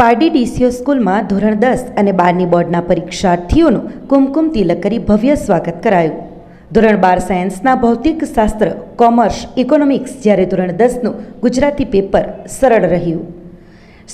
Pardi DCO સ્કૂલમાં ધોરણ 10 અને 12ની બોર્ડના પરીક્ષાર્થીઓનું કુમકુમ તિલક કરી ભવ્ય સ્વાગત કરાયું। ધોરણ 12 સાયન્સના ભૌતિક શાસ્ત્ર, કોમર્સ, ઇકોનોમિક્સ જ્યારે ધોરણ 10નું ગુજરાતી પેપર સરળ રહ્યું।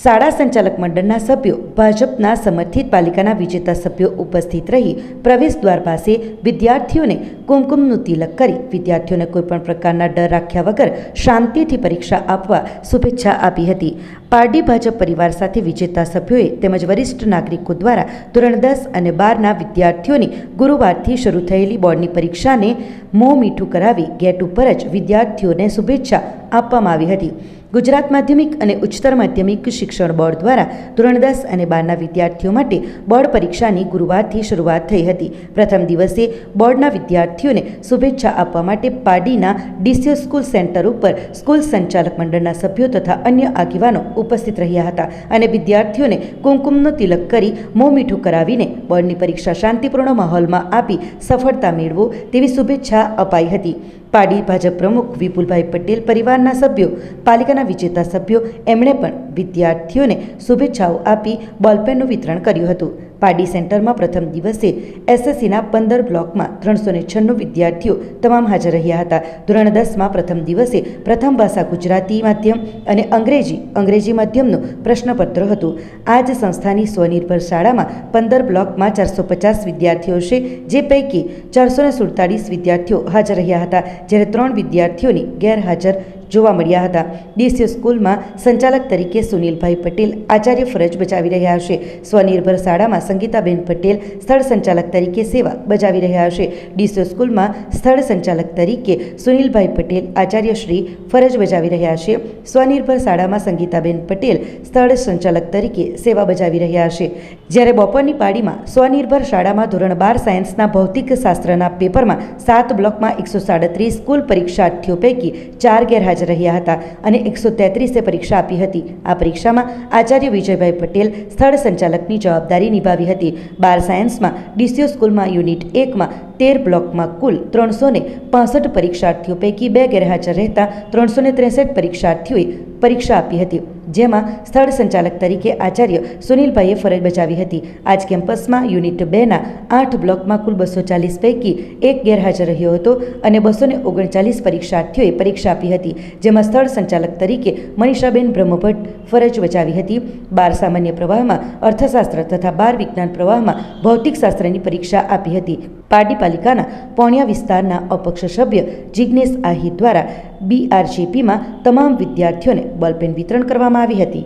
શાળા સંચાલક મંડળના સભ્યો, ભાજપના સમર્થિત પાલિકાના વિજેતા સભ્યો ઉપસ્થિત રહી પ્રવેશ દ્વાર પાસે વિદ્યાર્થીઓને કુમકુમનું તિલક કરી વિદ્યાર્થીઓને કોઈપણ પ્રકારના ડર રાખ્યા વગર શાંતિથી પરીક્ષા આપવા શુભેચ્છા આપી હતી। પારડી ભાજપ પરિવાર સાથે વિજેતા સભ્યોએ તેમજ વરિષ્ઠ નાગરિકો દ્વારા ધોરણ 10 અને 12ના વિદ્યાર્થીઓની ગુરુવારથી શરૂ થયેલી બોર્ડની પરીક્ષાને મોં મીઠું કરાવી ગેટ ઉપર જ વિદ્યાર્થીઓને શુભેચ્છા આપવામાં આવી હતી। ગુજરાત માધ્યમિક અને ઉચ્ચતર માધ્યમિક શિક્ષણ બોર્ડ દ્વારા ધોરણ 10 અને 12ના વિદ્યાર્થીઓ માટે બોર્ડ પરીક્ષાની ગુરુવારથી શરૂઆત થઈ હતી। પ્રથમ દિવસે બોર્ડના વિદ્યાર્થીઓને શુભેચ્છા આપવા માટે પારડીના ડીસીઓ સ્કૂલ સેન્ટર ઉપર સ્કૂલ સંચાલક મંડળના સભ્યો તથા અન્ય આગેવાનો ઉપસ્થિત રહ્યા હતા અને વિદ્યાર્થીઓને કુમકુમનો તિલક કરી મોં મીઠું કરાવીને બોર્ડની પરીક્ષા શાંતિપૂર્ણ માહોલમાં આપી સફળતા મેળવો તેવી શુભેચ્છા અપાઈ હતી। પારડી ભાજપ પ્રમુખ વિપુલભાઈ પટેલ પરિવારના સભ્યો, પાલિકાના વિજેતા સભ્યો એમણે પણ વિદ્યાર્થીઓને શુભેચ્છાઓ આપી બોલપેનનું વિતરણ કર્યું હતું। પારડી સેન્ટરમાં પ્રથમ દિવસે એસએસસીના 15 બ્લોકમાં 396 વિદ્યાર્થીઓ તમામ હાજર રહ્યા હતા। ધોરણ 10માં પ્રથમ દિવસે પ્રથમ ભાષા ગુજરાતી માધ્યમ અને અંગ્રેજી માધ્યમનું પ્રશ્નપત્ર હતું। આ જ સંસ્થાની સ્વનિર્ભર શાળામાં 15 બ્લોકમાં 450 વિદ્યાર્થીઓ છે, જે પૈકી 447 વિદ્યાર્થીઓ હાજર રહ્યા હતા, જ્યારે 3 વિદ્યાર્થીઓની ગેરહાજર જોવા મળ્યા હતા। ડીસીઓ સ્કૂલમાં સંચાલક તરીકે સુનિલભાઈ પટેલ આચાર્ય ફરજ બજાવી રહ્યા છે। સ્વનિર્ભર શાળામાં સંગીતાબેન પટેલ સ્થળ સંચાલક તરીકે સેવા બજાવી રહ્યા છે। ડીસીઓ સ્કૂલમાં સ્થળ સંચાલક તરીકે સુનિલભાઈ પટેલ આચાર્યશ્રી ફરજ બજાવી રહ્યા છે। સ્વનિર્ભર શાળામાં સંગીતાબેન પટેલ સ્થળ સંચાલક તરીકે સેવા બજાવી રહ્યા છે, જ્યારે બપોરની પાળીમાં સ્વનિર્ભર શાળામાં ધોરણ 12 સાયન્સના ભૌતિક શાસ્ત્રના પેપરમાં 7 બ્લોકમાં 137 સ્કૂલ પરીક્ષાર્થીઓ પૈકી 4 ગેરહાજર રહ્યા હતા અને 133એ પરીક્ષા આપી હતી। આ પરીક્ષામાં આચાર્ય વિજયભાઈ પટેલ સ્થળ સંચાલકની જવાબદારી નિભાવી હતી। 12 સાયન્સમાં ડીસીઓ સ્કૂલમાં યુનિટ 1માં 13 બ્લોકમાં કુલ 365 પરીક્ષાર્થીઓ પૈકી 2 ગેરહાજર રહેતા 363 પરીક્ષાર્થીઓએ પરીક્ષા આપી હતી, જેમાં સ્થળ સંચાલક તરીકે આચાર્ય સુનિલભાઈએ ફરજ બજાવી હતી। આજ કેમ્પસમાં યુનિટ 2ના 8 બ્લોકમાં કુલ 240 પૈકી 1 ગેરહાજર રહ્યો હતો અને 239 પરીક્ષાર્થીઓએ પરીક્ષા આપી હતી, જેમાં સ્થળ સંચાલક તરીકે મનીષાબેન બ્રહ્મભટ્ટ ફરજ બજાવી હતી। 12 સામાન્ય પ્રવાહમાં અર્થશાસ્ત્ર તથા 12 વિજ્ઞાન પ્રવાહમાં ભૌતિકશાસ્ત્રની પરીક્ષા આપી હતી। પારડી પાલિકાના પોણિયા વિસ્તારના અપક્ષ સભ્ય જિજ્ઞેશ આહિર દ્વારા બીઆરજેપીમાં તમામ વિદ્યાર્થીઓને બોલપેન વિતરણ કરવામાં આવી હતી।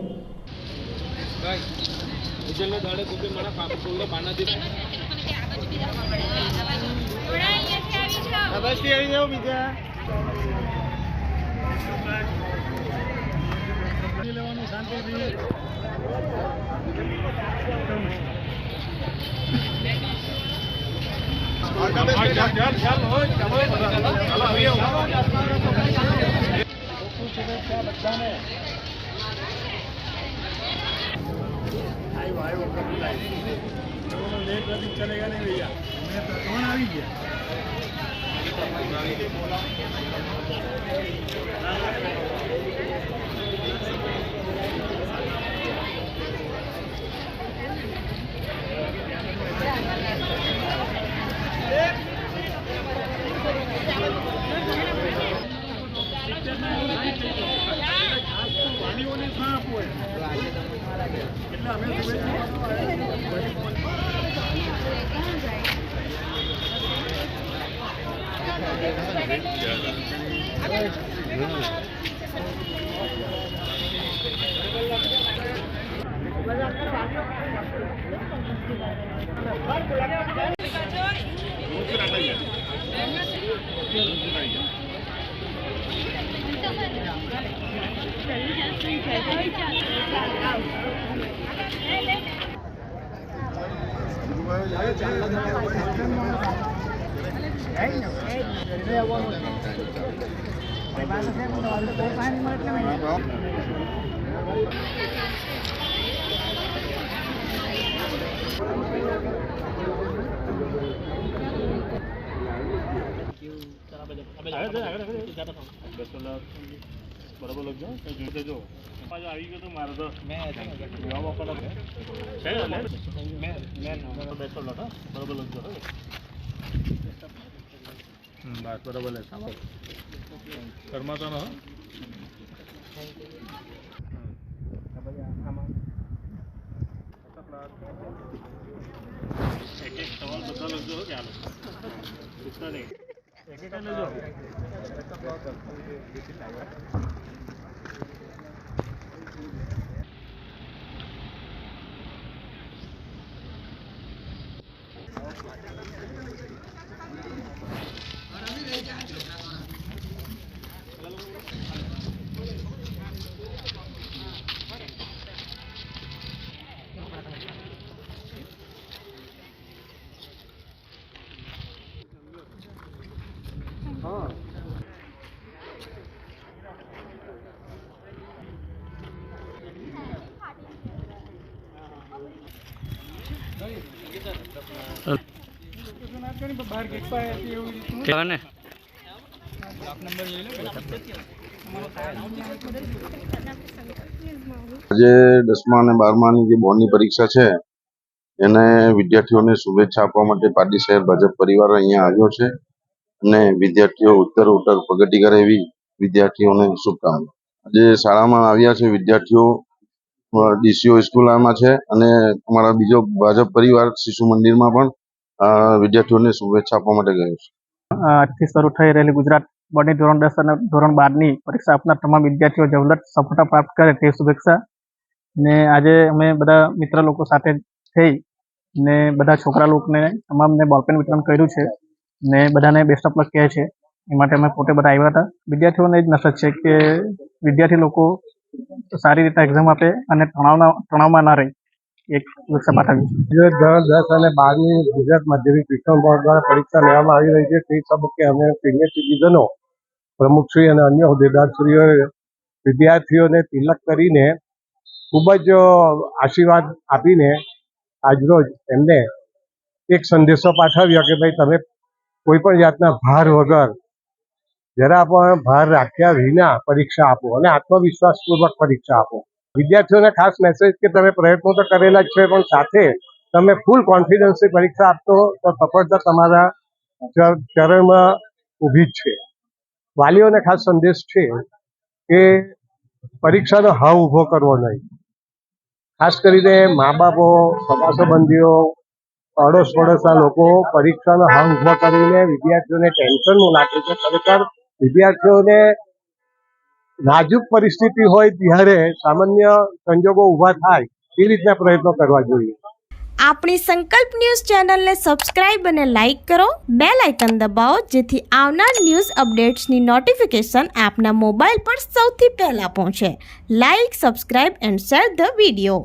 चलेगा नहीं भैया, कौन आ गया? બરાબર લખજો જોઈ લેજો પાછું આવી ગયું તો મારે તો જવાબ આપવાનો છે બેસો લખો બરાબર લખજો બસ બરાબર લેતા શરમાતો ન એક એક સવાલ બધા લખજો કે આલો પૂછતા નહીં એક એક લેજો કેવાને આજે 10મા અને 12માની જે બોર્ડની પરીક્ષા છે એને વિદ્યાર્થીઓને શુભેચ્છા આપવા માટે પારડી શહેર ભાજપ પરિવાર અહીંયા આવ્યો છે અને વિદ્યાર્થીઓ ઉત્તર પ્રગતિ કરે એવી વિદ્યાર્થીઓને શુભકામના. આજે શાળામાં આવ્યા છે વિદ્યાર્થીઓ ડીસીઓ સ્કૂલમાં છે અને અમારા બીજો ભાજપ પરિવાર શિશુ મંદિરમાં પણ વિદ્યાર્થીઓને શુભેચ્છા આપવા માટે ગયો છે. આજથી શરૂ થઈ રહેલી ગુજરાત બોર્ડની ધોરણ 10 અને ધોરણ 12ની પરીક્ષા આપનાર તમામ વિદ્યાર્થીઓ જવલત સફળતા પ્રાપ્ત કરે તે શુભેચ્છા. ને આજે અમે બધા મિત્ર લોકો સાથે થઈ ને બધા છોકરા લોકોને તમામને બોલપેન વિતરણ કર્યું છે ને બધાને બેસ્ટ ઓફ લક કહે છે. એ માટે અમે પોતે બધા આવ્યા હતા. વિદ્યાર્થીઓને જ મેસેજ છે કે વિદ્યાર્થી લોકો સારી રીતે એક્ઝામ આપે અને તણાવમાં ના રહે એક શુભેચ્છા પાઠવી છે. ધોરણ 10 અને 12ની ગુજરાત માધ્યમિક શિક્ષણ બોર્ડ દ્વારા પરીક્ષા લેવામાં આવી રહી છે. તે તબક્કે અમે સિનિયર સિટીઝનો પ્રમુખશ્રી અને અન્ય હોદ્દેદારશ્રીઓએ વિદ્યાર્થીઓને તિલક કરીને ખૂબ જ આશીર્વાદ આપીને આજરોજ એમને એક સંદેશો પાઠવ્યો કે ભાઈ તમે કોઈ પણ જાતના ભાર વગર જરા પણ ભાર રાખ્યા વિના પરીક્ષા આપો અને આત્મવિશ્વાસપૂર્વક પરીક્ષા આપો. વિદ્યાર્થીઓને ખાસ મેસેજ કે તમે પ્રયત્નો તો કરેલા જ છે પણ સાથે તમે ફૂલ કોન્ફિડન્સથી પરીક્ષા આપશો તો સફળતા તમારા ચરણમાં ઊભી જ છે. વાલીઓને ખાસ સંદેશ છે કે પરીક્ષાનો હાવ ઊભો કરવો નહીં. ખાસ કરીને મા બાપો, સગા સંબંધીઓ, અડોશ પડોશના લોકો પરીક્ષાનો હાવ ઊભો કરીને વિદ્યાર્થીઓને ટેન્શનમાં નાખે છે. ખરેખર વિદ્યાર્થીઓને નાજુક પરિસ્થિતિ હોય ત્યારે સામાન્ય સંજોગો ઊભા થાય એ રીતના પ્રયત્નો કરવા જોઈએ. આપણી સંકલ્પ ન્યૂઝ ચેનલને સબસ્ક્રાઇબ અને લાઇક કરો, બેલ આઇકન દબાવો જેથી આવનાર ન્યૂઝ અપડેટ્સની નોટિફિકેશન આપના મોબાઈલ પર સૌથી પહેલા પહોંચે. Like, subscribe and share the video.